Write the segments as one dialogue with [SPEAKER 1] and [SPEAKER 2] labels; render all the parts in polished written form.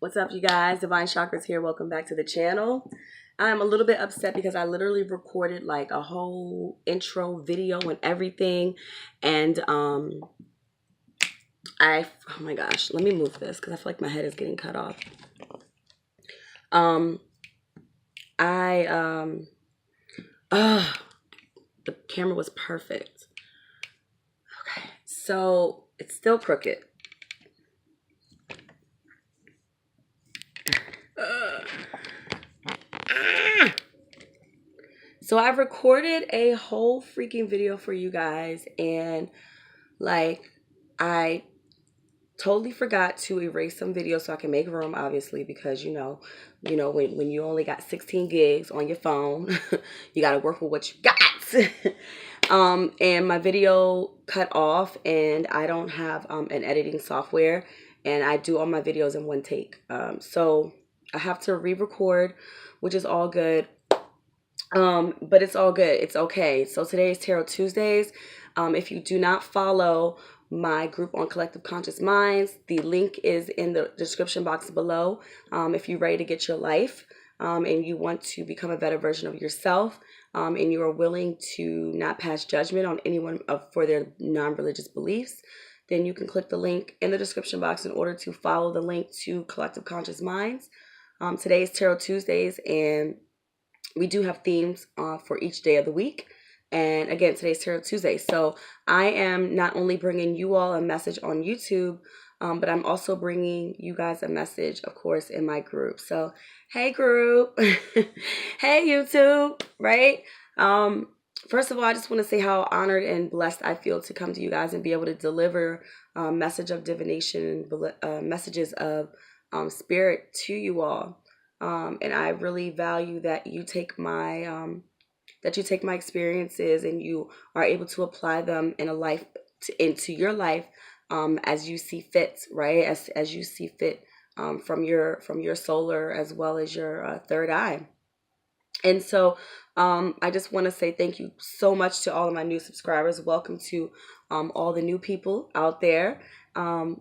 [SPEAKER 1] What's up, you guys? Divine Chakras here. Welcome back to the channel. I'm a little bit upset because I literally recorded like a whole intro video and everything. And oh my gosh, let me move this because I feel like my head is getting cut off. Um, I, the camera was perfect. Okay, so it's still crooked. So I've recorded a whole freaking video for you guys, and like I totally forgot to erase some videos so I can make room, obviously, because when you only got 16 gigs on your phone, you got to work with what you got. And my video cut off, and I don't have an editing software, and I do all my videos in one take. So I have to re-record, which is all good. But it's all good. It's okay. So today is Tarot Tuesdays. If you do not follow my group on Collective Conscious Minds, the link is in the description box below. If you're ready to get your life, and you want to become a better version of yourself, and you are willing to not pass judgment on anyone for their non-religious beliefs, then you can click the link in the description box in order to follow the link to Collective Conscious Minds. Today is Tarot Tuesdays, and we do have themes for each day of the week. And again, today's Tarot Tuesday. So I am not only bringing you all a message on YouTube, but I'm also bringing you guys a message, of course, in my group. So, hey group, hey YouTube, right? First of all, I just want to say how honored and blessed I feel to come to you guys and be able to deliver a message of divination, messages of spirit to you all. And I really value that you take my experiences and you are able to apply them into your life as you see fit, right? As you see fit from your solar as well as your third eye. And so I just want to say thank you so much to all of my new subscribers. Welcome to all the new people out there.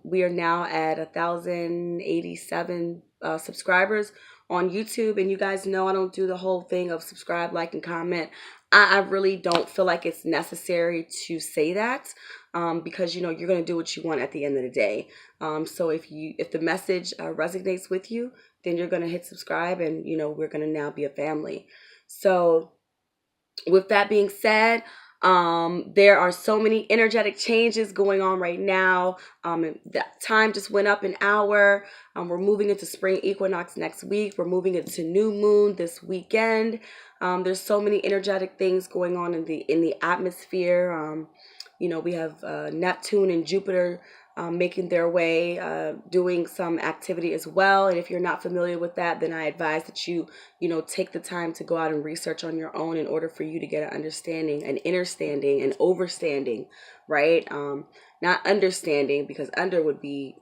[SPEAKER 1] We are now at 1,087 subscribers on YouTube, and you guys know I don't do the whole thing of subscribe, like, and comment. I really don't feel like it's necessary to say that because you're going to do what you want at the end of the day. So if the message resonates with you, then you're going to hit subscribe, and we're going to now be a family. So with that being said, there are so many energetic changes going on right now. The time just went up an hour. We're moving into spring equinox next week. We're moving into new moon this weekend. There's so many energetic things going on in the atmosphere. We have Neptune and Jupiter making their way, doing some activity as well. And if you're not familiar with that, then I advise that you take the time to go out and research on your own in order for you to get an understanding, an innerstanding, an overstanding, right? Not understanding, because under would be,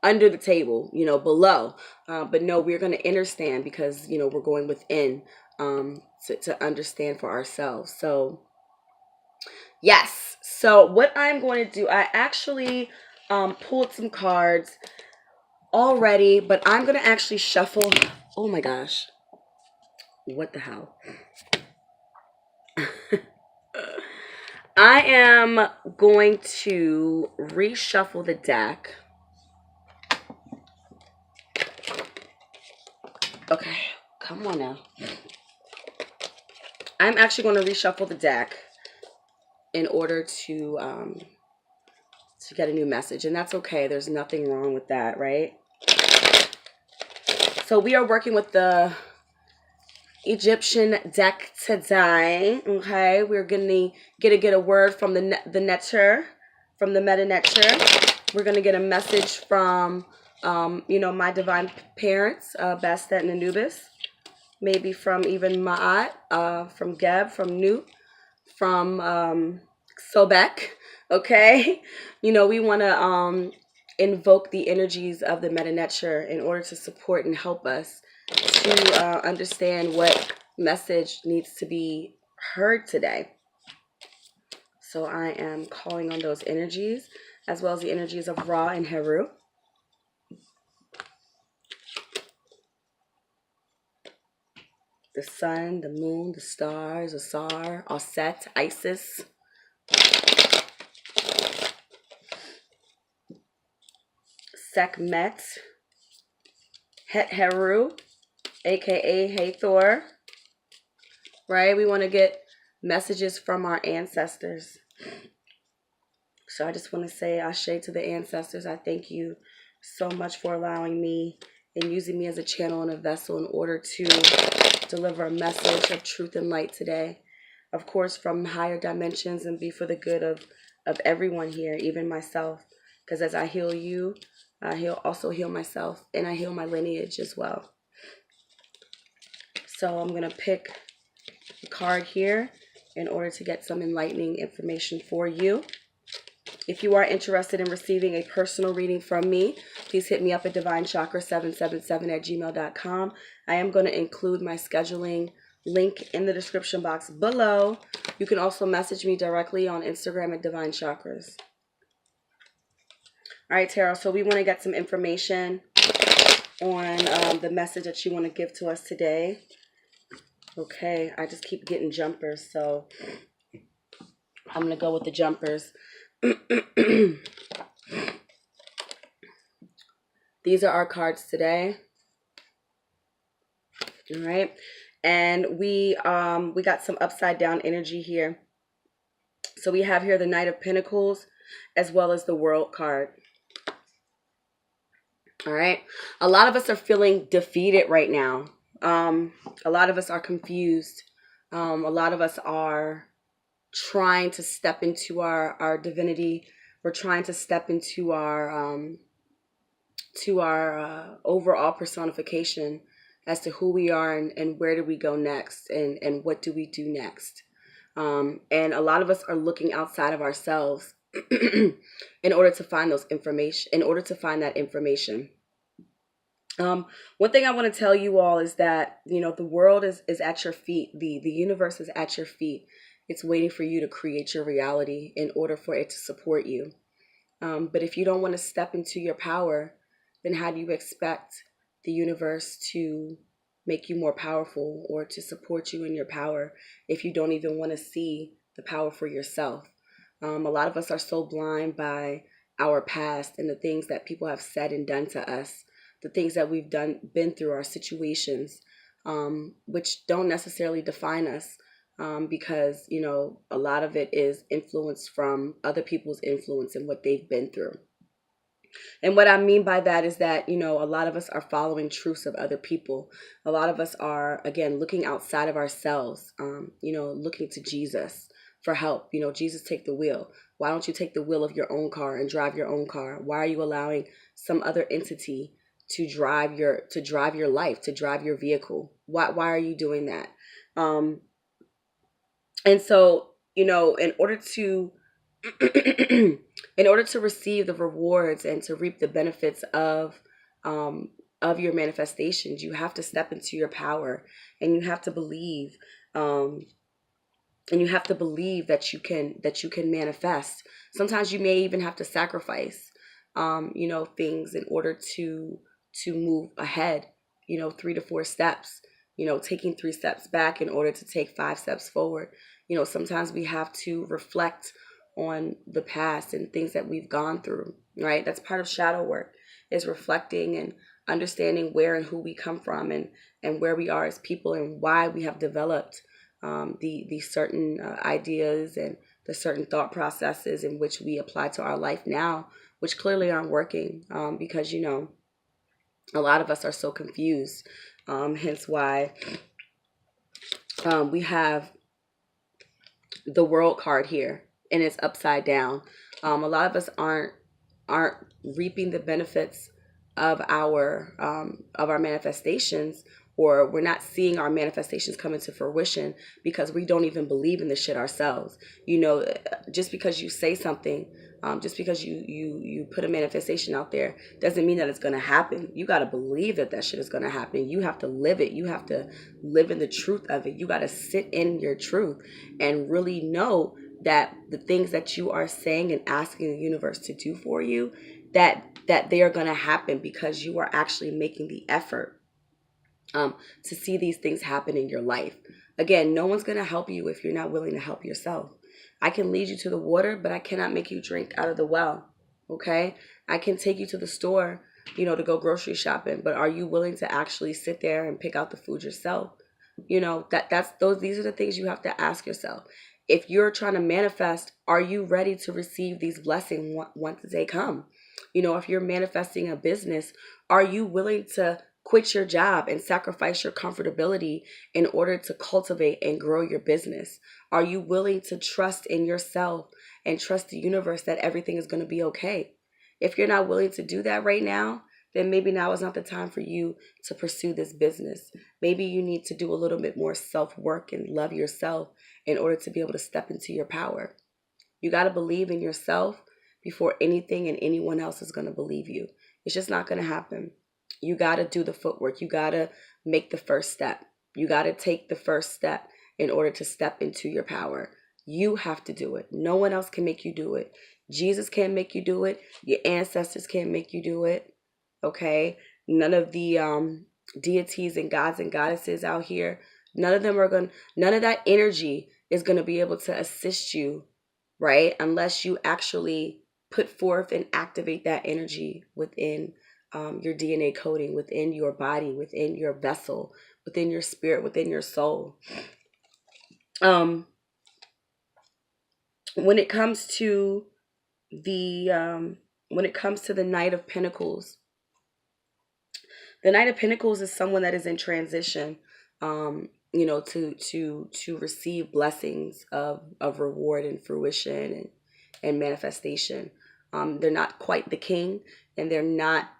[SPEAKER 1] under the table, below. But no, we're going to understand because, we're going within to understand for ourselves. So yes. So what I'm going to do, I actually pulled some cards already, but I'm going to actually shuffle. Oh my gosh. What the hell? I am going to reshuffle the deck. Okay, come on now. I'm actually going to reshuffle the deck in order to get a new message, and that's okay. There's nothing wrong with that, right? So we are working with the Egyptian deck today. Okay, we're gonna get a word from the Netcher, from the Meta Netcher. We're gonna get a message from my divine parents, Bastet and Anubis, maybe from even Ma'at, from Geb, from Newt, from Sobek. Okay, we want to invoke the energies of the Meta Netcher in order to support and help us to understand what message needs to be heard today. So I am calling on those energies as well as the energies of Ra and Heru. the sun, the moon, the stars, Asar, Aset, Isis, Sekhmet, Het Heru, aka Hathor, right? We want to get messages from our ancestors. So I just want to say ashe to the ancestors. I thank you so much for allowing me and using me as a channel and a vessel in order to deliver a message of truth and light today. Of course, from higher dimensions, and be for the good of everyone here, even myself. Because as I heal you, I also heal myself, and I heal my lineage as well. So I'm going to pick a card here in order to get some enlightening information for you. If you are interested in receiving a personal reading from me, please hit me up at divinechakra777@gmail.com. I am going to include my scheduling link in the description box below. You can also message me directly on Instagram at Divine Chakras. All right, Tarot, so we want to get some information on the message that you want to give to us today. Okay, I just keep getting jumpers, so I'm going to go with the jumpers. These are our cards today. All right. And we got some upside down energy here. So we have here the Knight of Pentacles as well as the World card. All right. A lot of us are feeling defeated right now. A lot of us are confused. A lot of us are trying to step into our divinity. We're trying to step into our overall personification as to who we are and where do we go next and what do we do next. And a lot of us are looking outside of ourselves in order to find that information. One thing I want to tell you all is that, the world is at your feet. The universe is at your feet. It's waiting for you to create your reality in order for it to support you. But if you don't want to step into your power, then how do you expect the universe to make you more powerful or to support you in your power if you don't even want to see the power for yourself? A lot of us are so blind by our past and the things that people have said and done to us, the things that we've been through, our situations, which don't necessarily define us, because, a lot of it is influenced from other people's influence and what they've been through. And what I mean by that is that, a lot of us are following truths of other people. A lot of us are, again, looking outside of ourselves, looking to Jesus for help. Jesus, take the wheel. Why don't you take the wheel of your own car and drive your own car? Why are you allowing some other entity to drive your life, to drive your vehicle? Why are you doing that? And so, in order to receive the rewards and to reap the benefits of your manifestations, you have to step into your power, and you have to believe, that you can manifest. Sometimes you may even have to sacrifice, things in order to move ahead. 3 to 4 steps. Taking 3 steps back in order to take 5 steps forward. Sometimes we have to reflect on the past and things that we've gone through, right? That's part of shadow work, is reflecting and understanding where and who we come from and where we are as people and why we have developed the certain ideas and the certain thought processes in which we apply to our life now, which clearly aren't working, because, a lot of us are so confused. Hence why we have the World card here, and it's upside down. A lot of us aren't reaping the benefits of our manifestations, or we're not seeing our manifestations come into fruition because we don't even believe in the shit ourselves. Just because you say something, just because you put a manifestation out there, doesn't mean that it's going to happen. You got to believe that shit is going to happen. You have to live it. You have to live in the truth of it. You got to sit in your truth and really know that the things that you are saying and asking the universe to do for you, that they are going to happen because you are actually making the effort. to see these things happen in your life. Again, no one's going to help you if you're not willing to help yourself. I can lead you to the water, but I cannot make you drink out of the well. Okay? I can take you to the store, to go grocery shopping, but are you willing to actually sit there and pick out the food yourself? These are the things you have to ask yourself. If you're trying to manifest, are you ready to receive these blessings once they come? If you're manifesting a business, are you willing to quit your job and sacrifice your comfortability in order to cultivate and grow your business? Are you willing to trust in yourself and trust the universe that everything is going to be okay? If you're not willing to do that right now, then maybe now is not the time for you to pursue this business. Maybe you need to do a little bit more self-work and love yourself in order to be able to step into your power. You got to believe in yourself before anything and anyone else is going to believe you. It's just not going to happen. You got to do the footwork. You got to make the first step. You got to take the first step in order to step into your power. You have to do it. No one else can make you do it. Jesus can't make you do it. Your ancestors can't make you do it. Okay? None of the deities and gods and goddesses out here, none of that energy is going to be able to assist you, right? Unless you actually put forth and activate that energy within your DNA coding, within your body, within your vessel, within your spirit, within your soul. When it comes to the Knight of Pentacles, the Knight of Pentacles is someone that is in transition, to receive blessings of reward and fruition and manifestation. They're not quite the king, and they're not,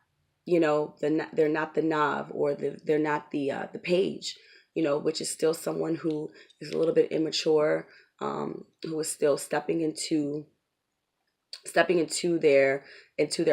[SPEAKER 1] they're not the Nav, or they're not the page, which is still someone who is a little bit immature, who is still stepping into their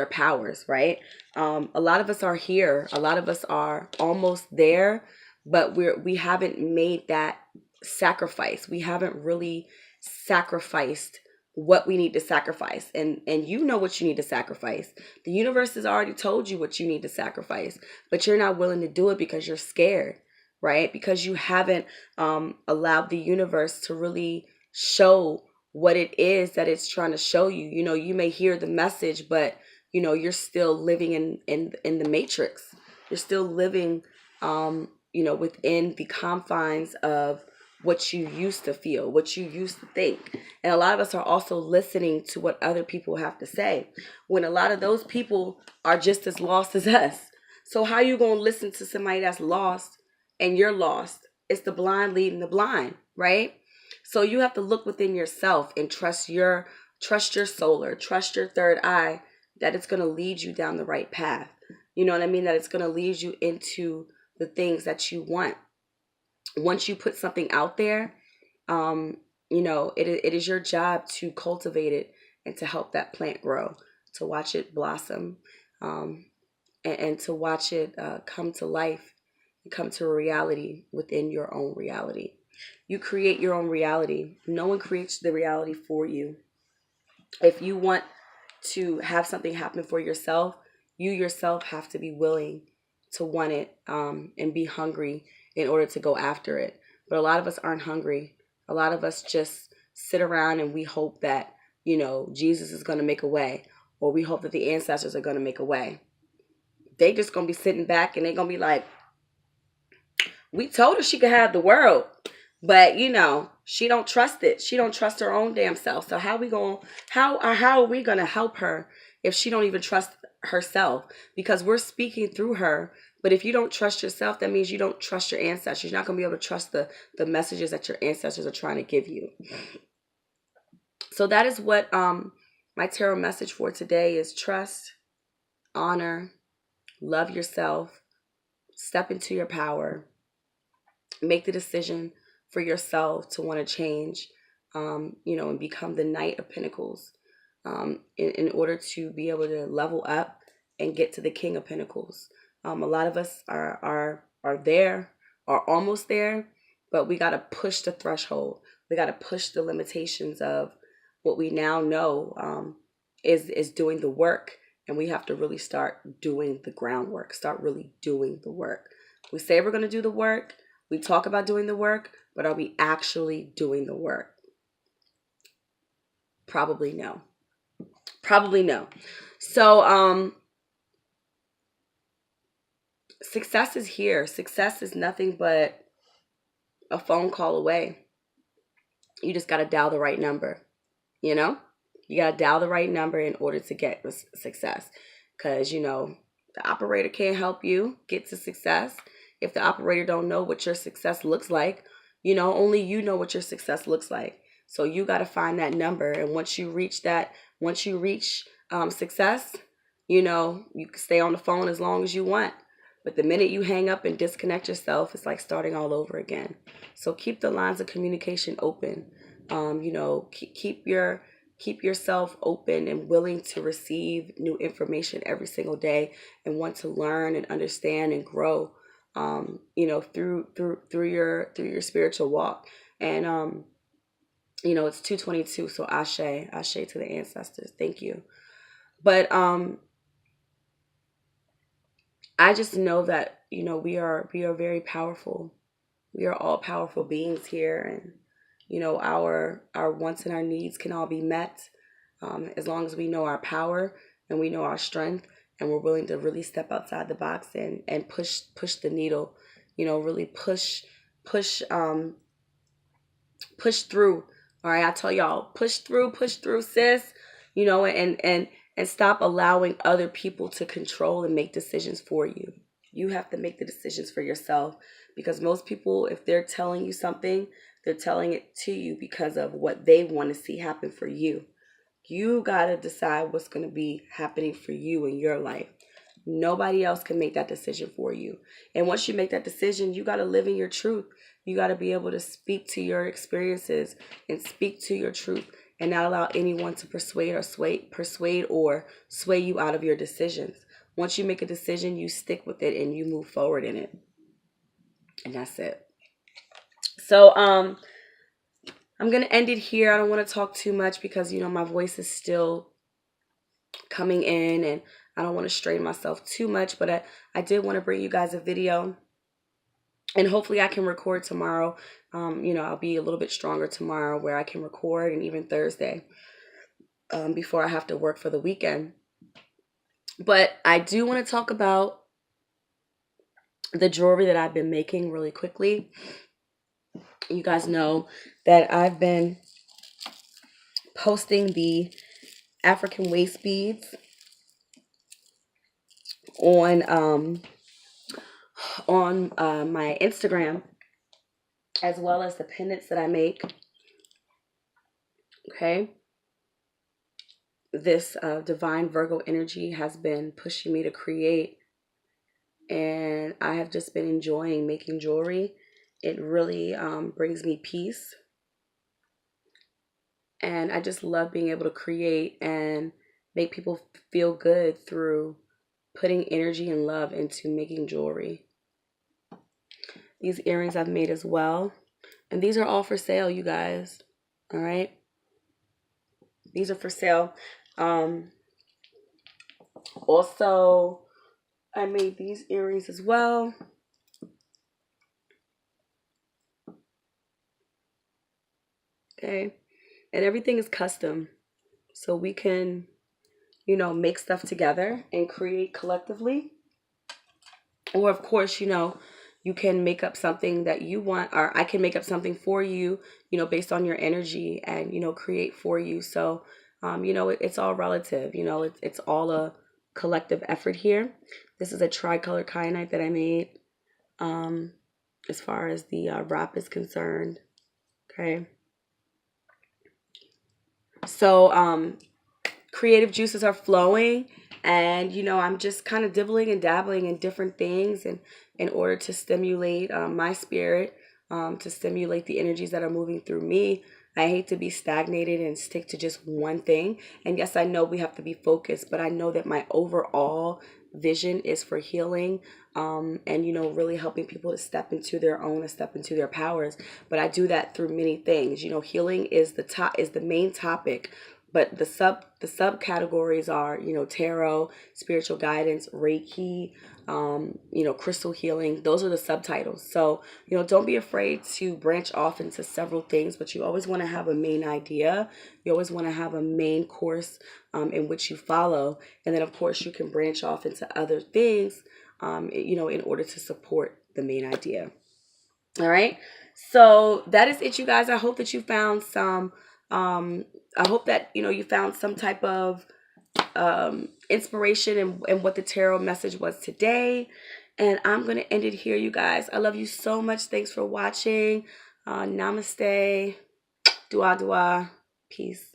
[SPEAKER 1] powers, right? A lot of us are here. A lot of us are almost there, but we haven't made that sacrifice. We haven't really sacrificed what we need to sacrifice. And you know what you need to sacrifice. The universe has already told you what you need to sacrifice, but you're not willing to do it because you're scared, right? Because you haven't allowed the universe to really show what it is that it's trying to show you. You may hear the message, but you're still living in the matrix. You're still living within the confines of what you used to feel, what you used to think. And a lot of us are also listening to what other people have to say, when a lot of those people are just as lost as us. So how you going to listen to somebody that's lost and you're lost? It's the blind leading the blind, right? So you have to look within yourself and trust your solar, trust your third eye, that it's going to lead you down the right path. You know what I mean? That it's going to lead you into the things that you want. Once you put something out there, it is your job to cultivate it and to help that plant grow, to watch it blossom, and to watch it come to life and come to a reality within your own reality. You create your own reality. No one creates the reality for you. If you want to have something happen for yourself, you yourself have to be willing to want it, and be hungry in order to go after it. But a lot of us aren't hungry. A lot of us just sit around and we hope that, Jesus is going to make a way, or we hope that the ancestors are going to make a way. They just going to be sitting back and they're going to be like, we told her she could have the world, but she don't trust it. She don't trust her own damn self. So how are we going to help her if she don't even trust herself? Because we're speaking through her. But if you don't trust yourself, that means you don't trust your ancestors. You're not going to be able to trust the messages that your ancestors are trying to give you. So that is what my tarot message for today is: trust, honor, love yourself, step into your power, make the decision for yourself to want to change, and become the Knight of Pentacles, in order to be able to level up and get to the King of Pentacles. A lot of us are there, are almost there, but we got to push the threshold. We got to push the limitations of what we now know is doing the work, and we have to really start doing the groundwork, start really doing the work. We say we're going to do the work. We talk about doing the work, but are we actually doing the work? Probably no. Probably no. So, success is here. Success is nothing but a phone call away. You just got to dial the right number, you know? You got to dial the right number in order to get success. Because, the operator can't help you get to success. If the operator don't know what your success looks like, only you know what your success looks like. So you got to find that number. And once you reach success, you can stay on the phone as long as you want. But the minute you hang up and disconnect yourself, it's like starting all over again. So keep the lines of communication open. Keep yourself open and willing to receive new information every single day, and want to learn and understand and grow. Through your spiritual walk. And it's 2:22, so ashe to the ancestors. Thank you. But I just know that we are very powerful. We are all powerful beings here, and our wants and our needs can all be met, as long as we know our power and we know our strength, and we're willing to really step outside the box and push the needle. Really push through. All right, I tell y'all, push through, sis. And stop allowing other people to control and make decisions for you. You have to make the decisions for yourself, because most people, if they're telling you something, they're telling it to you because of what they want to see happen for you. You got to decide what's going to be happening for you in your life. Nobody else can make that decision for you. And once you make that decision, you got to live in your truth. You got to be able to speak to your experiences and speak to your truth, and not allow anyone to persuade or sway you out of your decisions. Once you make a decision, you stick with it and you move forward in it. And that's it. So I'm going to end it here. I don't want to talk too much because, my voice is still coming in, and I don't want to strain myself too much. But I did want to bring you guys a video. And hopefully I can record tomorrow. I'll be a little bit stronger tomorrow where I can record, and even Thursday, before I have to work for the weekend. But I do want to talk about the jewelry that I've been making really quickly. You guys know that I've been posting the African waist beads on my Instagram, as well as the pendants that I make. Okay. This divine Virgo energy has been pushing me to create, and I have just been enjoying making jewelry. It really brings me peace, and I just love being able to create and make people feel good through putting energy and love into making jewelry. These earrings I've made as well, and these are all for sale, you guys. All right, these are for sale. Also, I made these earrings as well. Okay, and everything is custom, so we can, make stuff together and create collectively. Or of course, you can make up something that you want, or I can make up something for you, based on your energy, and, create for you. So, it's all relative, it's all a collective effort here. This is a tricolor kyanite that I made, as far as the wrap is concerned. Okay. So, creative juices are flowing, and, I'm just kind of dibbling and dabbling in different things, and in order to stimulate my spirit, to stimulate the energies that are moving through me. I hate to be stagnated and stick to just one thing. And yes, I know we have to be focused, but I know that my overall vision is for healing, and, really helping people to step into their own and step into their powers. But I do that through many things. Healing is the main topic But the subcategories are, tarot, spiritual guidance, Reiki, crystal healing. Those are the subtitles. So, don't be afraid to branch off into several things, but you always want to have a main idea. You always want to have a main course in which you follow. And then, of course, you can branch off into other things, in order to support the main idea. All right. So that is it, you guys. I hope that you found some, I hope that, you found some type of inspiration in what the tarot message was today. And I'm going to end it here, you guys. I love you so much. Thanks for watching. Namaste. Dua dua. Peace.